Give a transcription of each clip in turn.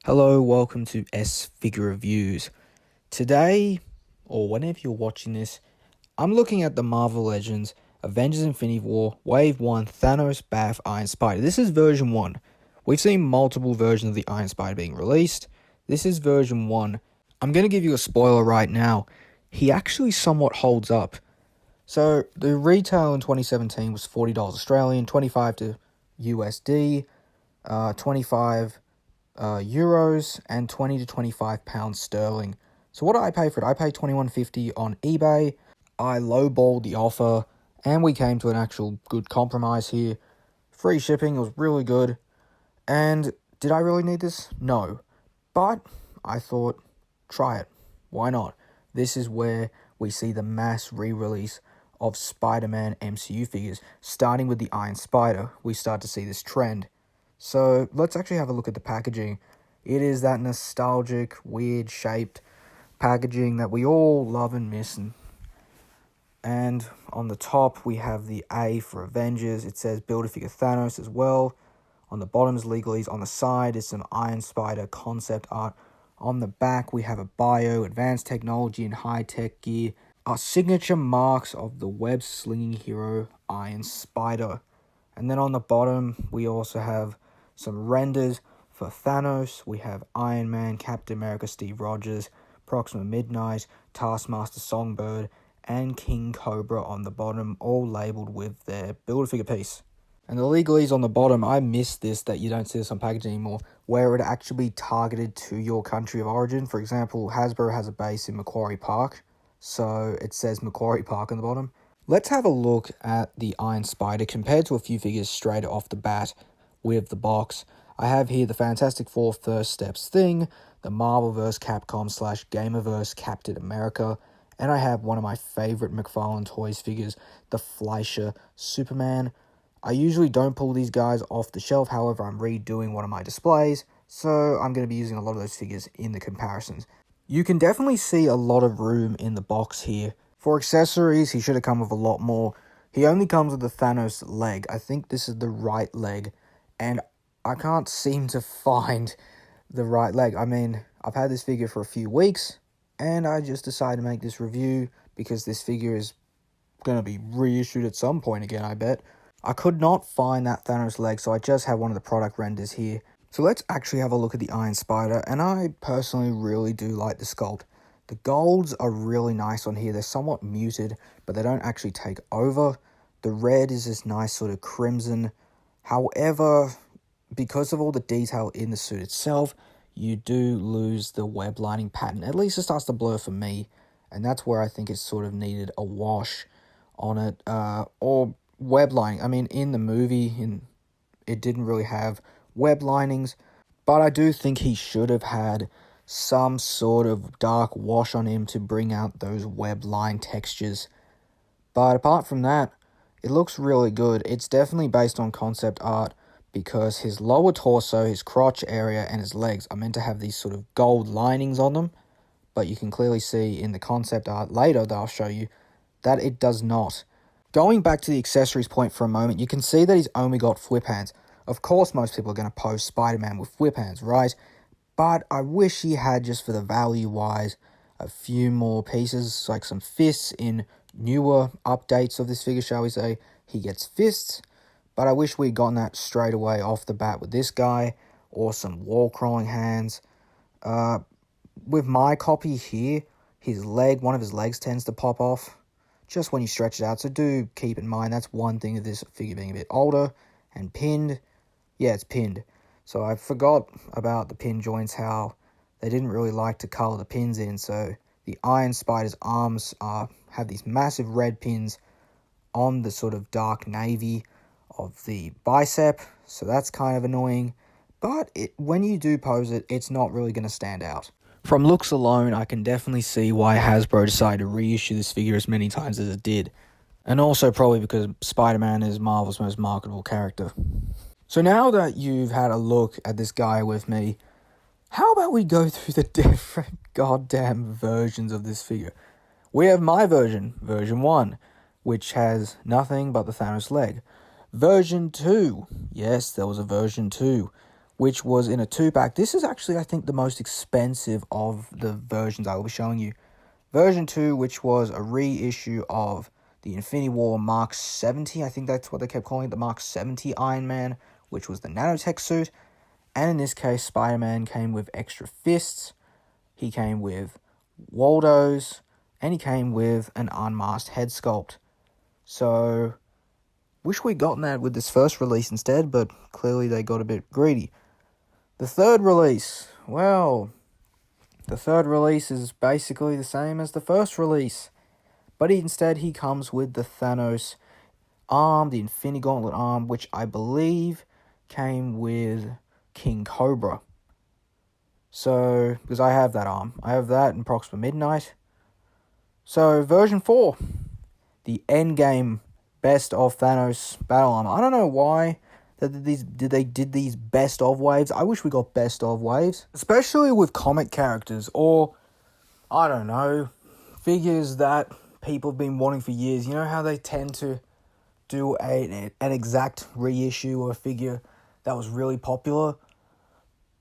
Hello, welcome to Figure Reviews. Today, or whenever you're watching this, I'm looking at the Marvel Legends Avengers Infinity War Wave 1 Thanos Bath Iron Spider. This is version 1. We've seen multiple versions of the Iron Spider being released. This is version 1. I'm going to give you a spoiler right now. He actually somewhat holds up. So, the retail in 2017 was $40 Australian, 25 to USD, 25 euros, and 20 to 25 pounds sterling. So what did I pay for it? I paid $21.50 on eBay. I lowballed the offer, and we came to an actual good compromise here. Free shipping, it was really good. And did I really need this? No. But I thought, try it. Why not? This is where we see the mass re-release of Spider-Man MCU figures. Starting with the Iron Spider, we start to see this trend. So let's actually have a look at the packaging. It is that nostalgic, weird shaped packaging that we all love and miss. And on the top, we have the A for Avengers. It says Build-A-Figure Thanos as well. On the bottom is legalese. On the side is some Iron Spider concept art. On the back, we have a bio, advanced technology, and high-tech gear. Our signature marks of the web-slinging hero, Iron Spider. And then on the bottom, we also have some renders for Thanos. We have Iron Man, Captain America, Steve Rogers, Proxima Midnight, Taskmaster Songbird, and King Cobra on the bottom, all labeled with their Build-A-Figure piece. And the legalese on the bottom, I miss this, that you don't see this on packaging anymore, where it would actually be targeted to your country of origin. For example, Hasbro has a base in Macquarie Park, so it says Macquarie Park on the bottom. Let's have a look at the Iron Spider compared to a few figures straight off the bat with the box. I have here the Fantastic Four First Steps thing, the Marvel vs. Capcom / Gamerverse Captain America, and I have one of my favorite McFarlane Toys figures, the Fleischer Superman. I usually don't pull these guys off the shelf, however I'm redoing one of my displays, so I'm going to be using a lot of those figures in the comparisons. You can definitely see a lot of room in the box here. For accessories, he should have come with a lot more. He only comes with the Thanos leg. I think this is the right leg, and I can't seem to find the right leg. I mean, I've had this figure for a few weeks, and I just decided to make this review because this figure is going to be reissued at some point again, I bet. I could not find that Thanos leg, so I just have one of the product renders here. So let's actually have a look at the Iron Spider, and I personally really do like the sculpt. The golds are really nice on here. They're somewhat muted, but they don't actually take over. The red is this nice sort of crimson. However, because of all the detail in the suit itself, you do lose the web lining pattern. At least it starts to blur for me, and that's where I think it sort of needed a wash on it, or web lining. I mean, in the movie, it didn't really have web linings, but I do think he should have had some sort of dark wash on him to bring out those web line textures. But apart from that, it looks really good. It's definitely based on concept art because his lower torso, his crotch area, and his legs are meant to have these sort of gold linings on them, but you can clearly see in the concept art later that I'll show you that it does not. Going back to the accessories point for a moment, you can see that he's only got flip hands. Of course, most people are going to pose Spider-Man with flip hands, right? But I wish he had, just for the value-wise, a few more pieces, like some fists in newer updates of this figure, shall we say. He gets fists, but I wish we'd gotten that straight away off the bat with this guy, or some wall-crawling hands. With my copy here, one of his legs tends to pop off, just when you stretch it out, so do keep in mind, that's one thing of this figure being a bit older, and pinned. Yeah, it's pinned. So I forgot about the pin joints, how they didn't really like to color the pins in. So the Iron Spider's arms have these massive red pins on the sort of dark navy of the bicep. So that's kind of annoying. But when you do pose it, it's not really going to stand out. From looks alone, I can definitely see why Hasbro decided to reissue this figure as many times as it did. And also probably because Spider-Man is Marvel's most marketable character. So now that you've had a look at this guy with me, how about we go through the different goddamn versions of this figure? We have my version, version 1, which has nothing but the Thanos leg. Version 2, yes, there was a version 2, which was in a 2-pack. This is actually, I think, the most expensive of the versions I will be showing you. Version 2, which was a reissue of the Infinity War Mark 70, I think that's what they kept calling it, the Mark 70 Iron Man, which was the nanotech suit. And in this case, Spider-Man came with extra fists, he came with Waldos, and he came with an unmasked head sculpt. So, wish we'd gotten that with this first release instead, but clearly they got a bit greedy. The third release, well, the third release is basically the same as the first release, but instead he comes with the Thanos arm, the Infinity Gauntlet arm, which I believe came with King Cobra. So, because I have that arm. I have that in Proxima Midnight. So, version 4. The Endgame Best of Thanos Battle Armor. I don't know why they did these Best of waves. I wish we got Best of waves. Especially with comic characters. Or, I don't know, figures that people have been wanting for years. You know how they tend to do an exact reissue of a figure that was really popular,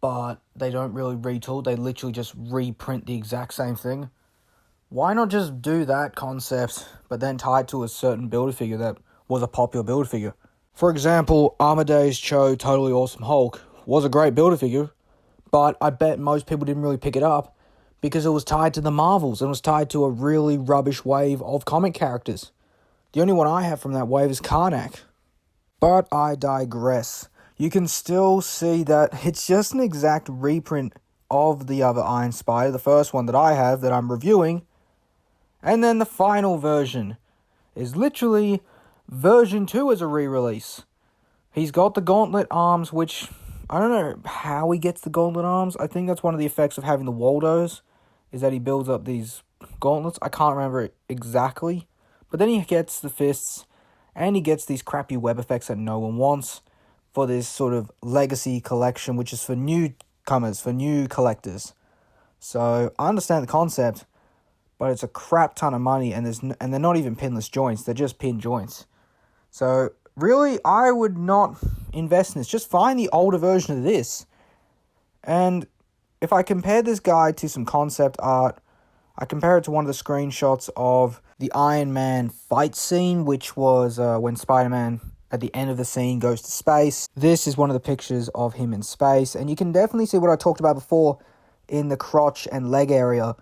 but they don't really retool, they literally just reprint the exact same thing. Why not just do that concept, but then tie it to a certain Build-A-Figure that was a popular Build-A-Figure? For example, Amadeus Cho Totally Awesome Hulk was a great Build-A-Figure, but I bet most people didn't really pick it up because it was tied to the Marvels and was tied to a really rubbish wave of comic characters. The only one I have from that wave is Karnak. But I digress. You can still see that it's just an exact reprint of the other Iron Spider, the first one that I have that I'm reviewing. And then the final version is literally version 2 as a re-release. He's got the gauntlet arms, which I don't know how he gets the gauntlet arms. I think that's one of the effects of having the Waldos, is that he builds up these gauntlets. I can't remember it exactly. But then he gets the fists, and he gets these crappy web effects that no one wants for this sort of legacy collection, which is for newcomers, for new collectors. So I understand the concept, but it's a crap ton of money, and they're not even pinless joints, they're just pin joints. So really, I would not invest in this. Just find the older version of this. And if I compare this guy to some concept art, I compare it to one of the screenshots of the Iron Man fight scene, which was when Spider-Man, at the end of the scene, goes to space. This is one of the pictures of him in space, and you can definitely see what I talked about before in the crotch and leg area,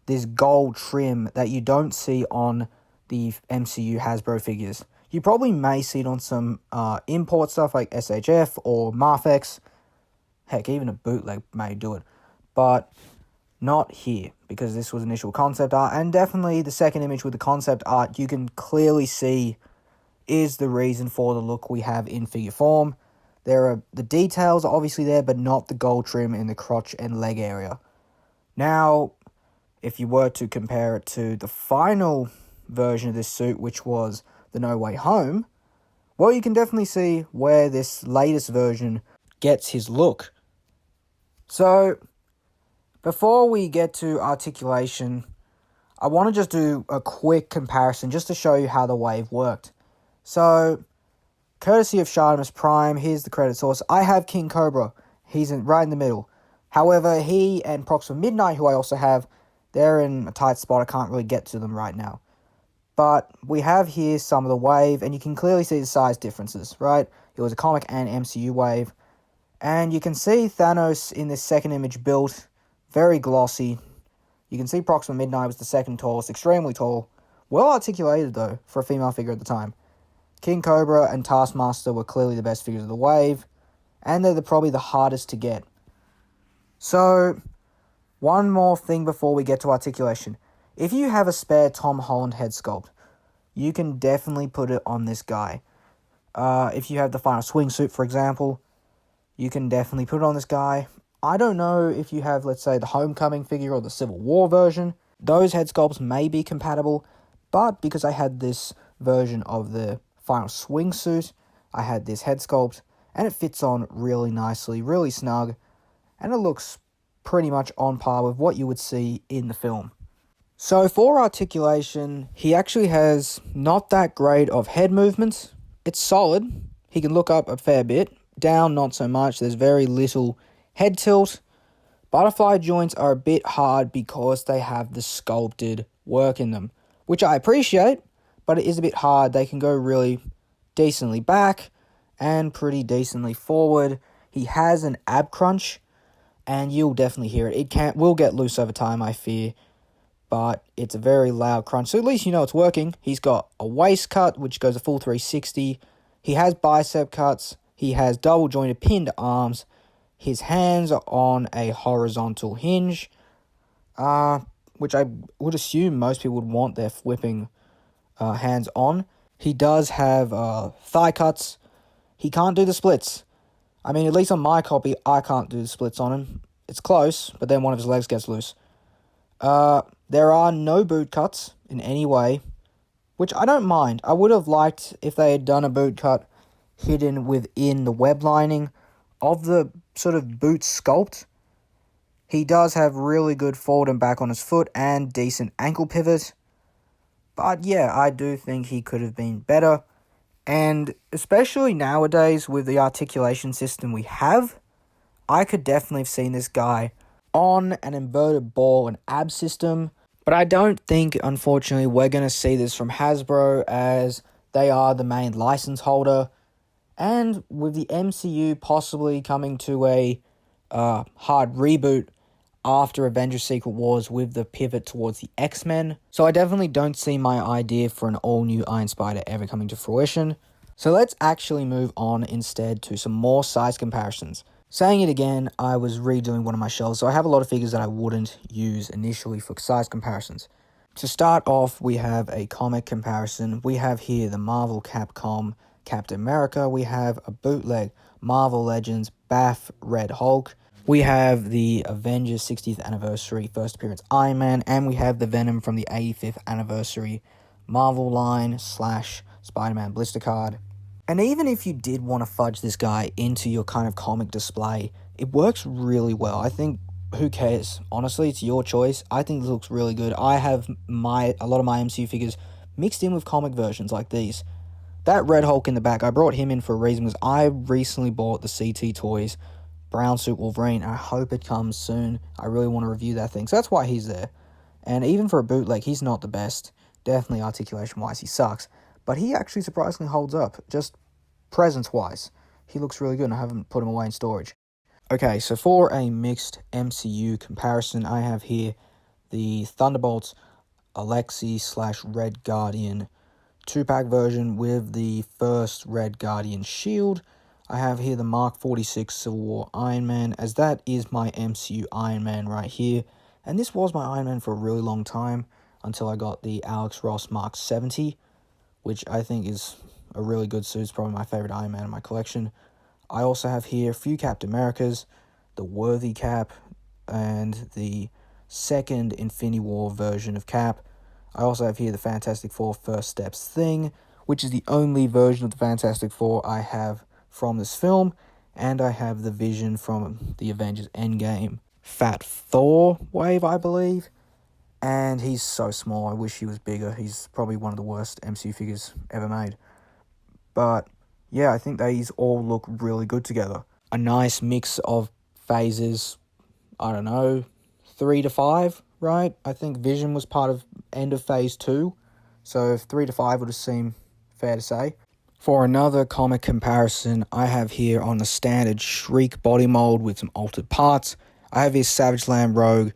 this gold trim that you don't see on the MCU Hasbro figures. You probably may see it on some import stuff like SHF or Marfex. Heck, even a bootleg may do it. But not here, because this was initial concept art, and definitely the second image with the concept art, you can clearly see is the reason for the look we have in figure form. The details are obviously there, but not the gold trim in the crotch and leg area. Now, if you were to compare it to the final version of this suit, which was the No Way Home, well, you can definitely see where this latest version gets his look. So, before we get to articulation, I want to just do a quick comparison just to show you how the wave worked. So, courtesy of Shardamus Prime, here's the credit source. I have King Cobra. He's right in the middle. However, he and Proxima Midnight, who I also have, they're in a tight spot. I can't really get to them right now. But we have here some of the wave, and you can clearly see the size differences, right? It was a comic and MCU wave. And you can see Thanos in this second image built, very glossy. You can see Proxima Midnight was the second tallest, extremely tall. Well articulated, though, for a female figure at the time. King Cobra and Taskmaster were clearly the best figures of the wave, and they're probably the hardest to get. So, one more thing before we get to articulation. If you have a spare Tom Holland head sculpt, you can definitely put it on this guy. If you have the final swing suit, for example, you can definitely put it on this guy. I don't know if you have, let's say, the Homecoming figure or the Civil War version. Those head sculpts may be compatible, but because I had this version of the final swing suit, I had this head sculpt, and it fits on really nicely, really snug, and it looks pretty much on par with what you would see in the film. So for articulation, he actually has not that great of head movements. It's solid. He can look up a fair bit, Down, not so much. There's very little head tilt. Butterfly joints are a bit hard because they have the sculpted work in them, which I appreciate, but it is a bit hard. They can go really decently back and pretty decently forward. He has an ab crunch, and you'll definitely hear it. Will get loose over time, I fear, but it's a very loud crunch, so at least you know it's working. He's got a waist cut, which goes a full 360. He has bicep cuts. He has double jointed pinned arms. His hands are on a horizontal hinge, which I would assume most people would want their flipping hands on. He does have thigh cuts. He can't do the splits. I mean, at least on my copy, I can't do the splits on him. It's close, but then one of his legs gets loose. There are no boot cuts in any way, which I don't mind. I would have liked if they had done a boot cut hidden within the web lining of the sort of boot sculpt. He does have really good forward and back on his foot and decent ankle pivot. But yeah, I do think he could have been better. And especially nowadays with the articulation system we have, I could definitely have seen this guy on an inverted ball and ab system. But I don't think, unfortunately, we're going to see this from Hasbro, as they are the main license holder. And with the MCU possibly coming to a hard reboot after Avengers Secret Wars with the pivot towards the X-Men. So I definitely don't see my idea for an all-new Iron Spider ever coming to fruition. So let's actually move on instead to some more size comparisons. Saying it again, I was redoing one of my shelves, so I have a lot of figures that I wouldn't use initially for size comparisons. To start off, we have a comic comparison. We have here the Marvel Capcom Captain America. We have a bootleg Marvel Legends BAF Red Hulk. We have the Avengers 60th Anniversary First Appearance Iron Man, and we have the Venom from the 85th Anniversary Marvel line / Spider-Man blister card. And even if you did want to fudge this guy into your kind of comic display, it works really well. I think, who cares? Honestly, it's your choice. I think this looks really good. I have a lot of my MCU figures mixed in with comic versions like these. That Red Hulk in the back, I brought him in for a reason, because I recently bought the CT Toys Brown Suit Wolverine, and I hope it comes soon. I really want to review that thing, so that's why he's there. And even for a bootleg, he's not the best. Definitely articulation-wise, he sucks. But he actually surprisingly holds up, just presence-wise. He looks really good, and I haven't put him away in storage. Okay, so for a mixed MCU comparison, I have here the Thunderbolts Alexi / Red Guardian 2-pack version with the first Red Guardian shield. I have here the Mark 46 Civil War Iron Man, as that is my MCU Iron Man right here. And this was my Iron Man for a really long time, until I got the Alex Ross Mark 70, which I think is a really good suit. It's probably my favorite Iron Man in my collection. I also have here a few Captain Americas, the Worthy Cap, and the second Infinity War version of Cap. I also have here the Fantastic Four First Steps Thing, which is the only version of the Fantastic Four I have from this film. And I have the Vision from the Avengers Endgame Fat Thor wave, I believe. And he's so small, I wish he was bigger. He's probably one of the worst MCU figures ever made. But yeah, I think these all look really good together. A nice mix of phases, I don't know, 3 to 5, right? I think Vision was part of end of phase 2, so 3 to 5 would have seemed fair to say. For another comic comparison, I have here on the standard Shriek body mold with some altered parts, I have his Savage Land Rogue,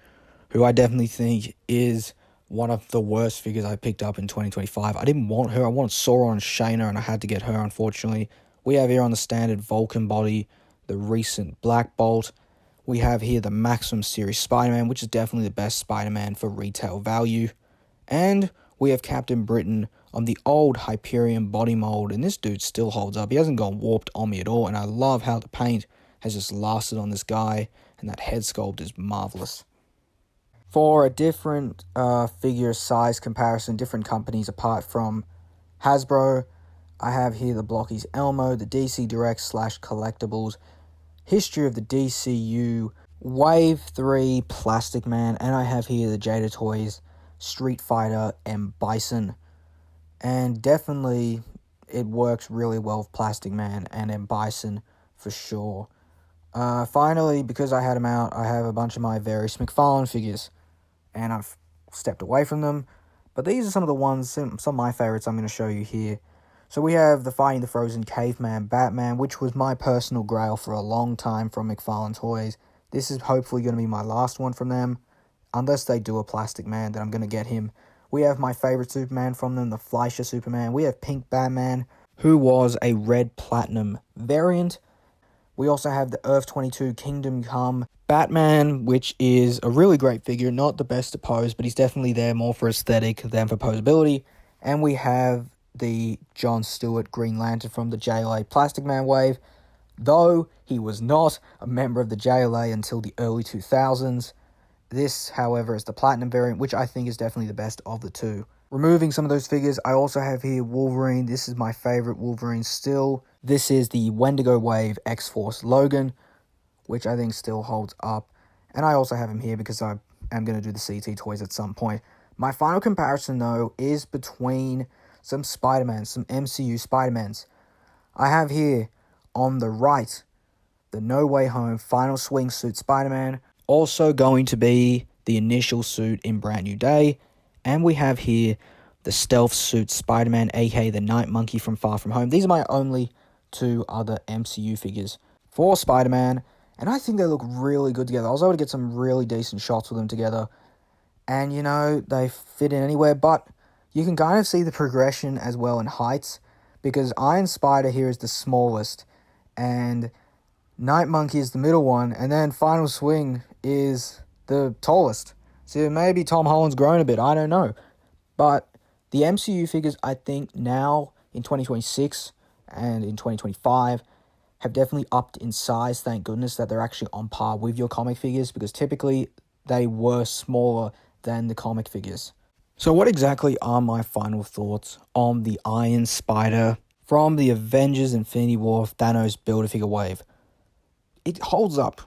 who I definitely think is one of the worst figures I picked up in 2025. I didn't want her. I wanted Sauron and Shayna, and I had to get her, unfortunately. We have here on the standard Vulcan body the recent Black Bolt. We have here the Maximum Series Spider-Man, which is definitely the best Spider-Man for retail value. And we have Captain Britain on the old Hyperion body mold, and this dude still holds up. He hasn't gone warped on me at all, and I love how the paint has just lasted on this guy, and that head sculpt is marvelous. For a different figure size comparison, different companies apart from Hasbro, I have here the Blockies Elmo, the DC Direct / Collectibles History of the DCU Wave 3 Plastic Man, and I have here the Jada Toys Street Fighter M. Bison. And definitely it works really well with Plastic Man and M. Bison for sure. Finally, because I had him out, I have a bunch of my various McFarlane figures, and I've stepped away from them. But these are some of the ones, some of my favorites I'm going to show you here. So we have the Fighting the Frozen Caveman Batman, which was my personal grail for a long time from McFarlane Toys. This is hopefully going to be my last one from them. Unless they do a Plastic Man, then I'm going to get him. We have my favorite Superman from them, the Fleischer Superman. We have Pink Batman, who was a red platinum variant. We also have the Earth 22 Kingdom Come Batman, which is a really great figure. Not the best to pose, but he's definitely there more for aesthetic than for posability. And we have the John Stewart Green Lantern from the JLA Plastic Man wave, though he was not a member of the JLA until the early 2000s. This, however, is the Platinum variant, which I think is definitely the best of the two. Removing some of those figures, I also have here Wolverine. This is my favorite Wolverine still. This is the Wendigo Wave X-Force Logan, which I think still holds up. And I also have him here because I am going to do the CT toys at some point. My final comparison, though, is between some Spider-Mans, some MCU Spider-Mans. I have here, on the right, the No Way Home Final Swing Suit Spider-Man, also going to be the initial suit in Brand New Day. And we have here the Stealth Suit Spider-Man, aka the Night Monkey from Far From Home. These are my only two other MCU figures for Spider-Man, and I think they look really good together. I was able to get some really decent shots with them together, and you know, they fit in anywhere, but you can kind of see the progression as well in heights, because Iron Spider here is the smallest, and Night Monkey is the middle one, and then Final Swing is the tallest. So maybe Tom Holland's grown a bit, I don't know. But the MCU figures, I think now in 2026 and in 2025 have definitely upped in size. Thank goodness that they're actually on par with your comic figures, because typically they were smaller than the comic figures. So what exactly are my final thoughts on the Iron Spider from the Avengers Infinity War Thanos Build-A-Figure wave? It holds up,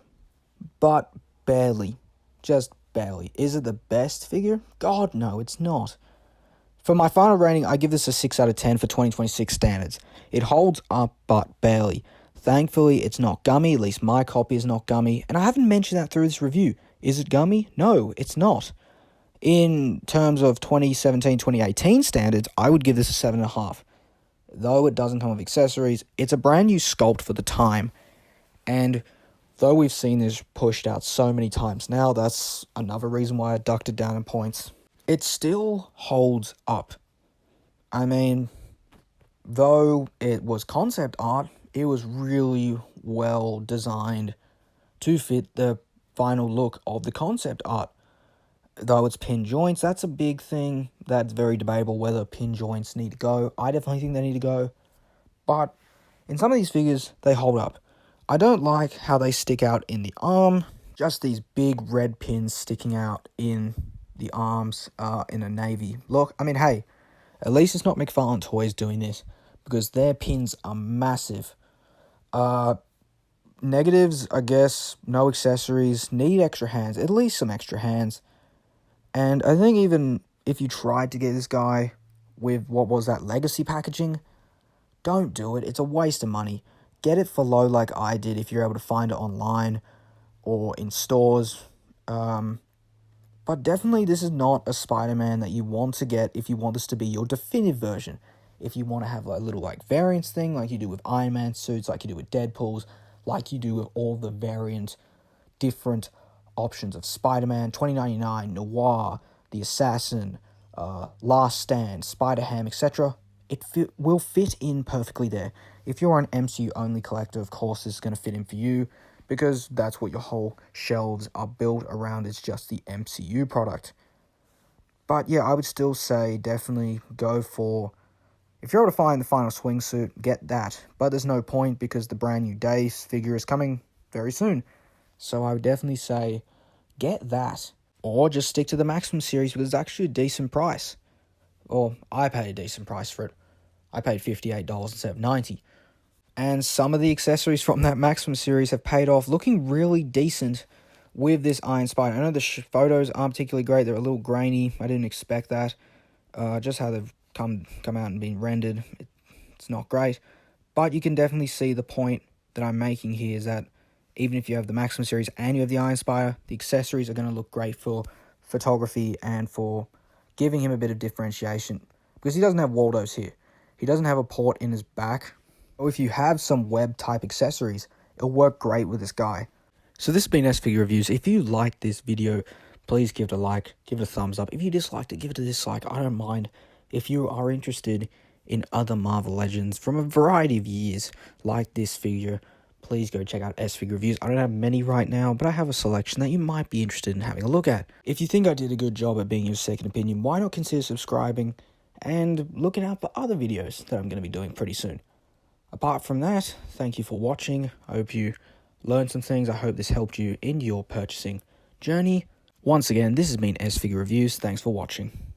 but barely. Just barely. Is it the best figure? God, no, it's not. For my final rating, I give this a 6 out of 10 for 2026 standards. It holds up, but barely. Thankfully, it's not gummy. At least my copy is not gummy. And I haven't mentioned that through this review. Is it gummy? No, it's not. In terms of 2017-2018 standards, I would give this a 7.5. Though it doesn't come with accessories, it's a brand new sculpt for the time. And though we've seen this pushed out so many times now, that's another reason why I ducked it down in points. It still holds up. I mean, though it was concept art, it was really well designed to fit the final look of the concept art. Though it's pin joints, that's a big thing. That's very debatable whether pin joints need to go. I definitely think they need to go. But in some of these figures, they hold up. I don't like how they stick out in the arm. Just these big red pins sticking out in the arms in a navy look. I mean, hey, at least it's not McFarlane Toys doing this, because their pins are massive. Negatives, I guess, no accessories, need extra hands, at least some extra hands. And I think even if you tried to get this guy with, what was that, legacy packaging, don't do it. It's a waste of money. Get it for low like I did if you're able to find it online or in stores. But definitely this is not a Spider-Man that you want to get if you want this to be your definitive version. If you want to have a little like variants thing like you do with Iron Man suits, like you do with Deadpool's, like you do with all the variant different options of Spider-Man, 2099, Noir, The Assassin, Last Stand, Spider-Ham, etc. It will fit in perfectly there. If you're an MCU-only collector, of course, this is going to fit in for you, because that's what your whole shelves are built around, is just the MCU product. But yeah, I would still say definitely go for, if you're able to find the Final Swing suit, get that. But there's no point, because the Brand New Day figure is coming very soon. So I would definitely say get that. Or just stick to the Maximum series, because it's actually a decent price. Or I paid a decent price for it. I paid $58 instead of $90. And some of the accessories from that Maximum series have paid off, looking really decent with this Iron Spider. I know the photos aren't particularly great. They're a little grainy. I didn't expect that. Just how they've come out and been rendered. It's not great. But you can definitely see the point that I'm making here is that even if you have the Maximum series and you have the Iron Spider, the accessories are going to look great for photography and for giving him a bit of differentiation. Because he doesn't have Waldos here. He doesn't have a port in his back. Or if you have some web type accessories, it'll work great with this guy. So this has been S-Figure Reviews. If you liked this video, please give it a like, give it a thumbs up. If you disliked it, give it a dislike. I don't mind. If you are interested in other Marvel Legends from a variety of years, like this figure, please go check out S-Figure Reviews. I don't have many right now, but I have a selection that you might be interested in having a look at. If you think I did a good job at being your second opinion, why not consider subscribing and looking out for other videos that I'm going to be doing pretty soon. Apart from that, thank you for watching. I hope you learned some things. I hope this helped you in your purchasing journey. Once again, this has been S-Figure Reviews. Thanks for watching.